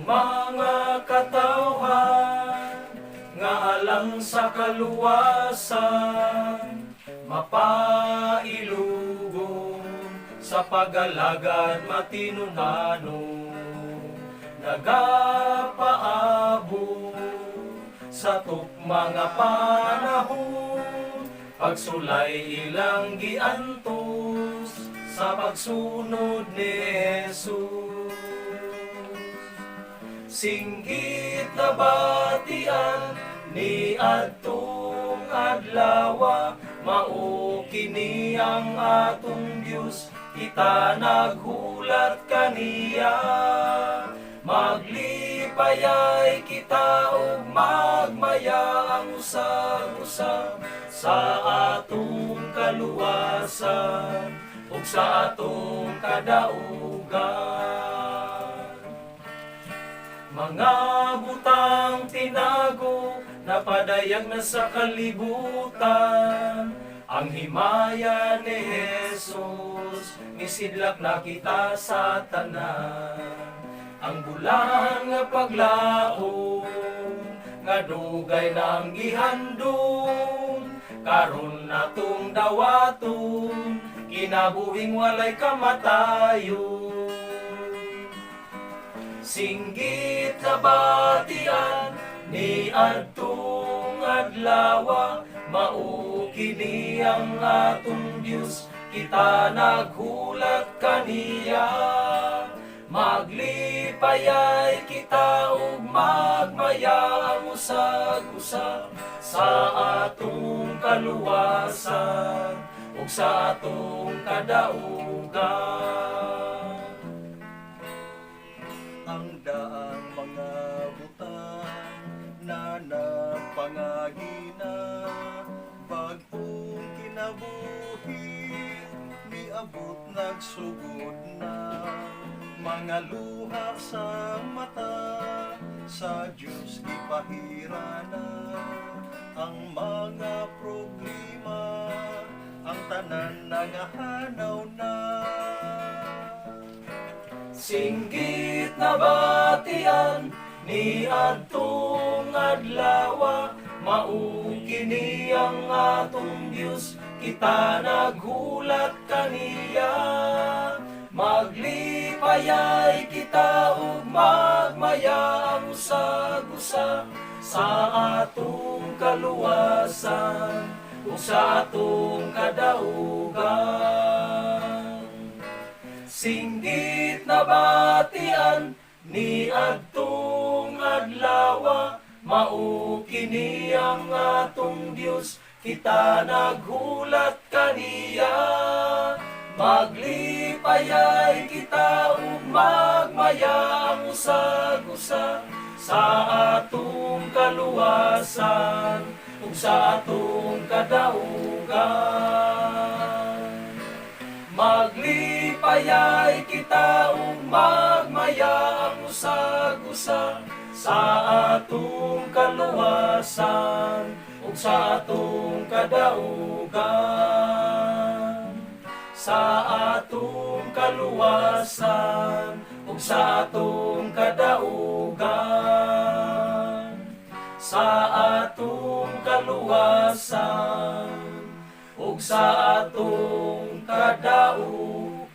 mga katawhan nga alang sa kaluwasan, mapailugong sa pag-alagad matinunano, nagapaabo sa mga panahon, pagsulay ilang giantos sa pagsunod ni Jesus. Singgit na batian ni adtong adlaw, mao kini ang atong Dios, kita naghulat kaniya. Maglipayay kita ug magmaya ang usag-usag sa atong kaluwasan ug sa atong kadaugan. Mga butang tinago, napadayag na sa kalibutan, ang himaya ni Jesus, misidlak na kita sa tanan. Ang bulan nga paglaom, nga dugay nang gihandom, karon natong dawaton, kinabuhing walay kamatayon. Singgit na batian ni adtong adlaw, mao kini ang atong Dios, kita naghulat kaniya. Maglipayay kita ug magmaya ang usag-usag sa atong kaluwasan ug sa atong kadaugan. Ang daang mga butang na nagpangagina, bagong kinabuhi, niabot nagsugod na. Mga luha sa mata, sa Diyos ipahirana, ang mga problema, ang tanan nangahanaw na. Singgit na batian ni adtong adlaw, mao kini ang atong Dios, kita naghulat kaniya. Maglipayay kita ug magmaya ang usag-usag sa atong kaluwasan ug sa atong kadaugan. Singgit na batian ni adtong adlaw, mao kini ang atong Dios, kita naghulat kaniya. Maglipayay kita ug magmaya ang usag-usag sa atong kaluwasan ug sa atong kadaugan. Maglipayay kita ug magmaya ang usag-usag sa atong kaluwasan ug sa atong kadaugan. Sa atong kaluwasan ug sa atong kadaugan. Sa atong kaluwasan ug sa atong kadaugan.